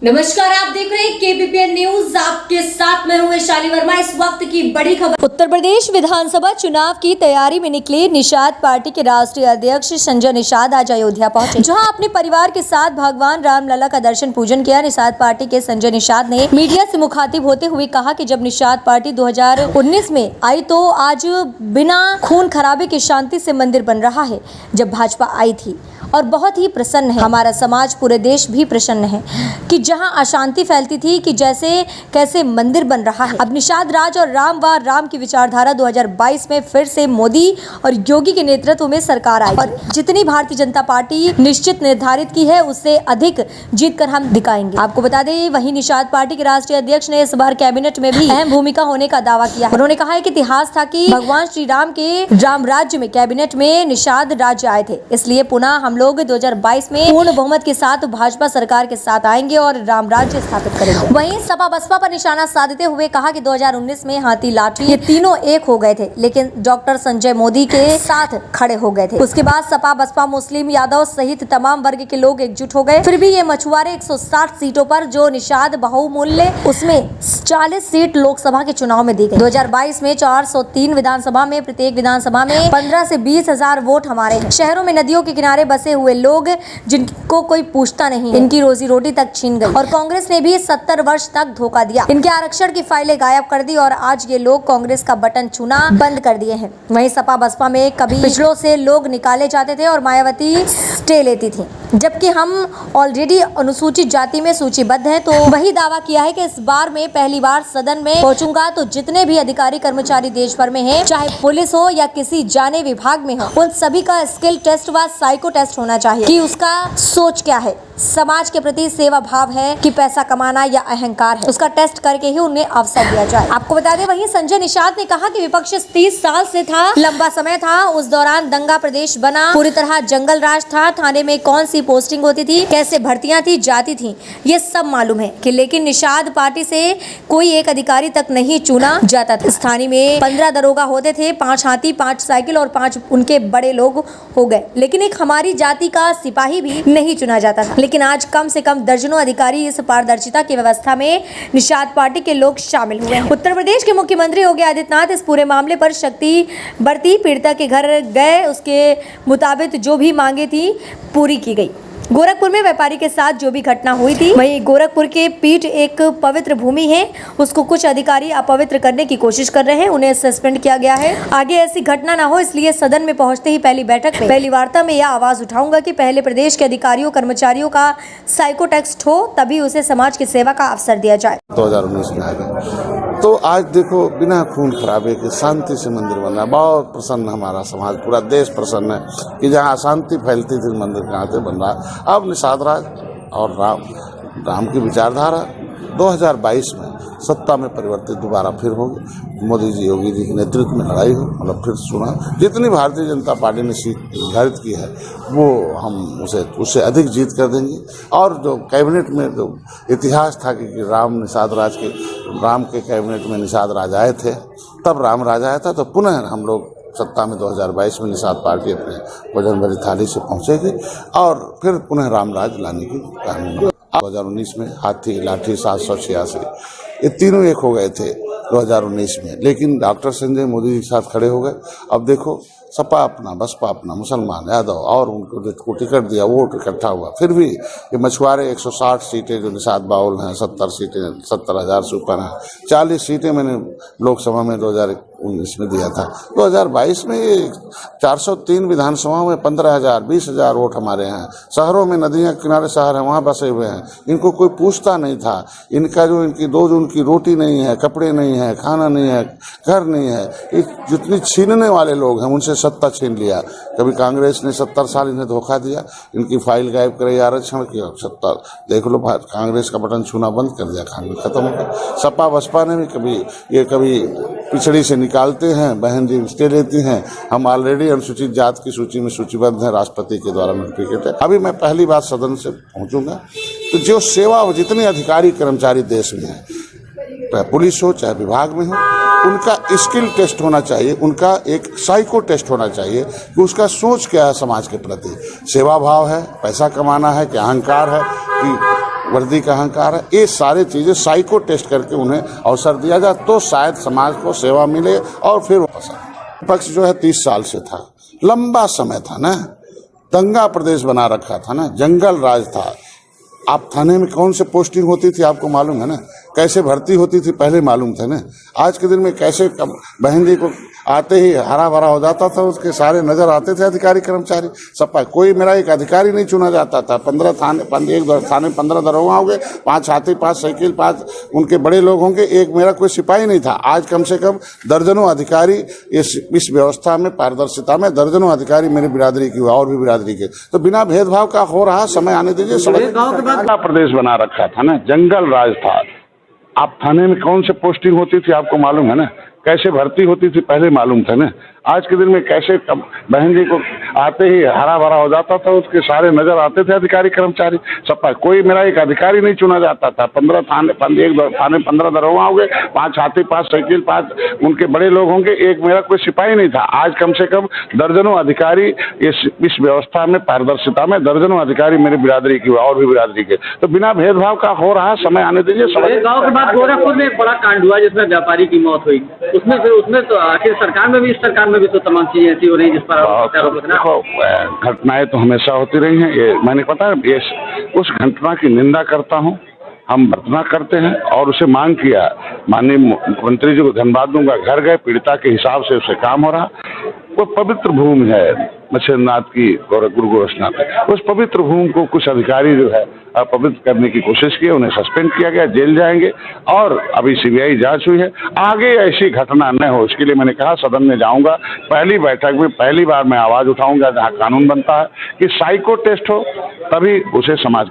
नमस्कार, आप देख रहे हैं केबीपीएन न्यूज। आपके साथ मैं हूं वैशाली वर्मा। इस वक्त की बड़ी खबर। उत्तर प्रदेश विधानसभा चुनाव की तैयारी में निकले निषाद पार्टी के राष्ट्रीय अध्यक्ष संजय निषाद आज अयोध्या पहुंचे, जहां अपने परिवार के साथ भगवान रामलला का दर्शन पूजन किया। निषाद पार्टी के संजय निषाद ने मीडिया से मुखातिब होते हुए कहा कि जब निषाद पार्टी 2019 में आई तो आज बिना खून खराबे की शांति से मंदिर बन रहा है। जब भाजपा आई थी और बहुत ही प्रसन्न है, हमारा समाज पूरे देश भी प्रसन्न है कि जहां अशांति फैलती थी कि जैसे कैसे मंदिर बन रहा है। अब निषाद राज और राम की विचारधारा 2022 में फिर से मोदी और योगी के नेतृत्व में सरकार आई और जितनी भारतीय जनता पार्टी निश्चित निर्धारित की है उससे अधिक जीत कर हम दिखाएंगे। आपको बता दें, वहीं निषाद पार्टी के राष्ट्रीय अध्यक्ष ने इस बार कैबिनेट में भी अहम भूमिका होने का दावा किया। उन्होंने कहा है कि इतिहास था कि भगवान श्री राम के राम राज्य में कैबिनेट में निषाद राज्य आए थे, इसलिए पुनः हम लोग 2022 में पूर्ण बहुमत के साथ भाजपा सरकार के साथ आएंगे और राम राज्य स्थापित करेंगे। वहीं सपा बसपा पर निशाना साधते हुए कहा कि 2019 में हाथी लाठी ये तीनों एक हो गए थे, लेकिन डॉक्टर संजय मोदी के साथ खड़े हो गए थे। उसके बाद सपा बसपा मुस्लिम यादव सहित तमाम वर्ग के लोग एकजुट हो गए। फिर भी ये मछुआरे 160 सीटों पर जो निषाद बहुमूल्य उसमें 40 सीट लोकसभा के चुनाव में दी गई। 2022 में 403 विधानसभा में प्रत्येक विधानसभा में 15 से 20 हजार वोट हमारे हैं। शहरों में नदियों के किनारे बसे हुए लोग जिनको कोई पूछता नहीं, इनकी रोजी रोटी तक छीन गई और कांग्रेस ने भी 70 वर्ष तक धोखा दिया। इनके आरक्षण की फाइलें गायब कर दी और आज ये लोग कांग्रेस का बटन छूना बंद कर दिए हैं। वहीं सपा बसपा में कभी पिछड़ों से लोग निकाले जाते थे और मायावती स्टे लेती थी, जबकि हम ऑलरेडी अनुसूचित जाति में सूचीबद्ध हैं। तो वही दावा किया है कि इस बार में पहली बार सदन में पहुंचूंगा तो जितने भी अधिकारी कर्मचारी देश भर में हैं, चाहे पुलिस हो या किसी जाने विभाग में हो, उन सभी का स्किल टेस्ट व साइको टेस्ट होना चाहिए कि उसका सोच क्या है, समाज के प्रति सेवा भाव है कि पैसा कमाना या अहंकार है। उसका टेस्ट करके ही उन्हें अवसर दिया जाए। आपको बता दें, वहीं संजय निषाद ने कहा कि विपक्ष 30 साल से था, लंबा समय था, उस दौरान दंगा प्रदेश बना, पूरी तरह जंगल राज था, थाने में कौन सी पोस्टिंग होती थी, कैसे भर्तियां थी, जाती थी, ये सब मालूम है कि लेकिन निषाद पार्टी से कोई एक अधिकारी तक नहीं चुना जाता था। स्थानीय में 15 दरोगा होते थे, 5 हाथी, 5 साइकिल और 5 उनके बड़े लोग हो गए, लेकिन एक हमारी जाति का सिपाही भी नहीं चुना जाता था। लेकिन आज कम से कम दर्जनों अधिकारी इस पारदर्शिता की व्यवस्था में निषाद पार्टी के लोग शामिल हुए हैं। उत्तर प्रदेश के मुख्यमंत्री योगी आदित्यनाथ इस पूरे मामले पर शक्ति बरती, पीड़िता के घर गए, उसके मुताबिक जो भी मांगे थी पूरी की गई। गोरखपुर में व्यापारी के साथ जो भी घटना हुई थी, वहीं गोरखपुर के पीठ एक पवित्र भूमि है, उसको कुछ अधिकारी अपवित्र करने की कोशिश कर रहे हैं, उन्हें सस्पेंड किया गया है। आगे ऐसी घटना ना हो, इसलिए सदन में पहुंचते ही पहली बैठक में पहली वार्ता में यह आवाज उठाऊंगा कि पहले प्रदेश के अधिकारियों कर्मचारियों का साइको टेस्ट हो, तभी उसे समाज की सेवा का अवसर दिया जाए। 2019 में आ गए तो आज देखो बिना खून खराबे के शांति से मंदिर बना। बहुत प्रसन्न हमारा समाज, पूरा देश प्रसन्न है कि जहाँ अशांति फैलती थी मंदिर कहाँ से बन रहा। अब निषाद राज और राम की विचारधारा 2022 में सत्ता में परिवर्तित दोबारा फिर होगी। मोदी जी योगी जी के नेतृत्व में लड़ाई हो, मतलब फिर सुना जितनी भारतीय जनता पार्टी ने सीट निर्धारित की है वो हम उससे अधिक जीत कर देंगे। और जो कैबिनेट में जो इतिहास था कि राम के कैबिनेट में निषाद राज आए थे, तब राम राज आया था, तो पुनः हम लोग सत्ता में 2022 में निषाद पार्टी अपने वजन भरी थाली से पहुंचेगी और फिर पुनः रामराज लाने की कहानी। 2019 में हाथी लाठी 786 ये तीनों एक हो गए थे 2019 में, लेकिन डॉक्टर संजय मोदी जी के साथ खड़े हो गए। अब देखो सपा अपना, बसपा अपना, मुसलमान यादव और उनको टिकट दिया, वोट इकट्ठा हुआ। फिर भी ये मछुआरे 160 सीटें जो निषाद बाउल हैं, 70 सीटें 70,000 से ऊपर हैं, 40 सीटें मैंने लोकसभा में 2019 में दिया था। 2022 में ये 403 विधानसभाओं में 15,000 20,000 वोट हमारे हैं। शहरों में नदियां किनारे शहर हैं, वहाँ बसे हुए हैं, इनको कोई पूछता नहीं था। इनका जो उनकी रोटी नहीं है, कपड़े नहीं है, खाना नहीं है, घर नहीं है, जितनी छीनने वाले लोग हैं उनसे सत्ता छीन लिया। कभी कांग्रेस ने 70 साल इन्हें धोखा दिया, इनकी फाइल गायब करे, आरक्षण की सत्ता देख लो, कांग्रेस का बटन छूना बंद कर दिया, कांग्रेस खत्म हो गया। सपा बसपा ने भी कभी पिछड़ी से निकालते हैं, बहन जी स्टे लेती हैं। हम ऑलरेडी अनुसूचित जात की सूची में सूचीबद्ध हैं, राष्ट्रपति के द्वारा नोटिफिकेट है। अभी मैं पहली बार सदन से पहुंचूंगा तो जो सेवा जितने अधिकारी कर्मचारी देश में हैं, चाहे पुलिस हो चाहे विभाग में हो, उनका स्किल टेस्ट होना चाहिए, उनका एक साइको टेस्ट होना चाहिए कि उसका सोच क्या है समाज के प्रति, सेवा भाव है, पैसा कमाना है कि अहंकार है कि वर्दी का अहंकार है, ये सारी चीजें साइको टेस्ट करके उन्हें अवसर दिया जाए तो शायद समाज को सेवा मिले और फिर पक्ष जो है 30 साल से था, लंबा समय था ना, दंगा प्रदेश बना रखा था ना, जंगल राज था। आप थाने में कौन से पोस्टिंग होती थी आपको मालूम है ना, कैसे भर्ती होती थी पहले मालूम था ना। आज के दिन में कैसे बहन जी को आते ही हरा भरा हो जाता था, उसके सारे नजर आते थे अधिकारी कर्मचारी सपा। कोई मेरा एक अधिकारी नहीं चुना जाता था। 15 थाने 15 दरोगा होंगे, 5 हाथी, 5 साइकिल, 5 उनके बड़े लोग होंगे, एक मेरा कोई सिपाही नहीं था। आज कम से कम दर्जनों अधिकारी इस व्यवस्था में, पारदर्शिता में दर्जनों अधिकारी मेरी बिरादरी की और भी बिरादरी के, तो बिना भेदभाव का हो रहा। समय आने दीजिए। सड़क प्रदेश बना रखा था ना, जंगल राज था। आप थाने में कौन से पोस्टिंग होती थी आपको मालूम है ना, कैसे भर्ती होती थी पहले मालूम था ना। आज के दिन में कैसे बहन जी को आते ही हरा भरा हो जाता था, उसके सारे नजर आते थे अधिकारी कर्मचारी सपा। कोई मेरा एक अधिकारी नहीं चुना जाता था। 15 थाने 15 दरोगा होंगे, 5 हाथी, 5 साइकिल, 5 उनके बड़े लोग होंगे, एक मेरा कोई सिपाही नहीं था। आज कम से कम दर्जनों अधिकारी इस व्यवस्था में, पारदर्शिता में दर्जनों अधिकारी मेरी बिरादरी की और भी बिरादरी के, तो बिना भेदभाव का हो रहा। समय आने दीजिए। गाँव के बाद गोरखपुर में एक बड़ा कांड हुआ जिसमें व्यापारी की मौत हुई, उसमें तो आखिर सरकार में भी, इस सरकार में भी तो तमाम चीजें ऐसी हो रही जिस पर देखो, घटनाएं तो हमेशा होती रही हैं। ये मैंने पता है, ये उस घटना की निंदा करता हूँ, हम भर्त्सना करते हैं और उसे मांग किया। माननीय मुख्यमंत्री जी को धन्यवाद दूंगा, घर गए, पीड़िता के हिसाब से उसे काम हो रहा। वो पवित्र भूमि है मच्छिंद्रनाथ की, गुरु गोरक्षनाथ, उस पवित्र भूमि को कुछ अधिकारी जो है अपवित्र करने की कोशिश की, उन्हें सस्पेंड किया गया, जेल जाएंगे और अभी सीबीआई जांच हुई है। आगे ऐसी घटना न हो इसके लिए मैंने कहा सदन में जाऊंगा। पहली बैठक में पहली बार मैं आवाज उठाऊंगा जहां कानून बनता है कि साइको टेस्ट हो, तभी उसे समाज